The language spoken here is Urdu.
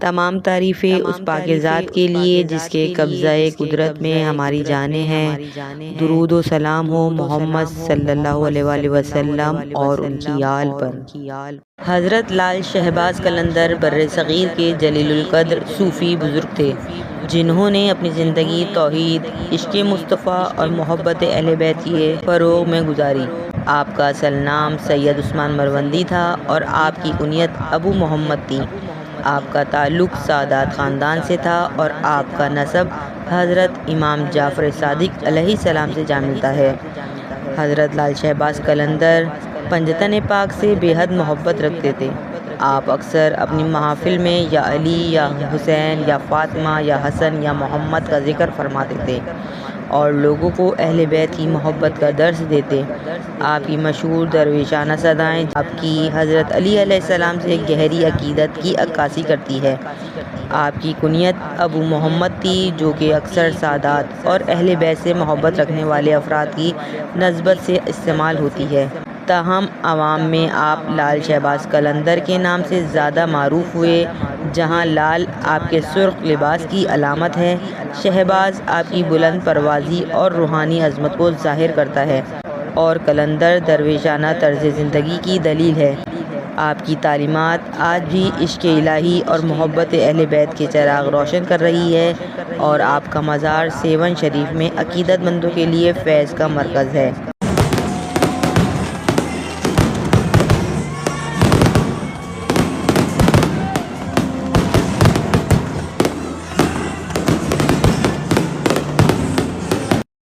تمام تعریفیں اس پاک ذات کے لیے جس کے قبضہ قدرت میں ہماری جانیں ہیں۔ درود و سلام ہو محمد صلی اللہ علیہ وآلہ وسلم اور ان کی آل پر۔ حضرت لال شہباز قلندر برصغیر کے جلیل القدر صوفی بزرگ تھے جنہوں نے اپنی زندگی توحید، عشق مصطفیٰ اور محبت اہل بیت کے فروغ میں گزاری۔ آپ کا اصل نام سید عثمان مروندی تھا اور آپ کی کنیت ابو محمد تھی۔ آپ کا تعلق سادات خاندان سے تھا اور آپ کا نسب حضرت امام جعفر صادق علیہ السلام سے جا ملتا ہے۔ حضرت لال شہباز قلندر پنجتن پاک سے بے حد محبت رکھتے تھے۔ آپ اکثر اپنی محافل میں یا علی یا حسین یا فاطمہ یا حسن یا محمد کا ذکر فرماتے تھے اور لوگوں کو اہل بیت کی محبت کا درس دیتے۔ آپ کی مشہور درویشانہ صدائیں آپ کی حضرت علی علیہ السلام سے گہری عقیدت کی عکاسی کرتی ہے۔ آپ کی کنیت ابو محمد تھی جو کہ اکثر سادات اور اہل بیت سے محبت رکھنے والے افراد کی نسبت سے استعمال ہوتی ہے۔ تاہم عوام میں آپ لال شہباز قلندر کے نام سے زیادہ معروف ہوئے۔ جہاں لال آپ کے سرخ لباس کی علامت ہے، شہباز آپ کی بلند پروازی اور روحانی عظمت کو ظاہر کرتا ہے، اور قلندر درویشانہ طرز زندگی کی دلیل ہے۔ آپ کی تعلیمات آج بھی عشق الہی اور محبت اہل بیت کے چراغ روشن کر رہی ہے، اور آپ کا مزار سیون شریف میں عقیدت مندوں کے لیے فیض کا مرکز ہے۔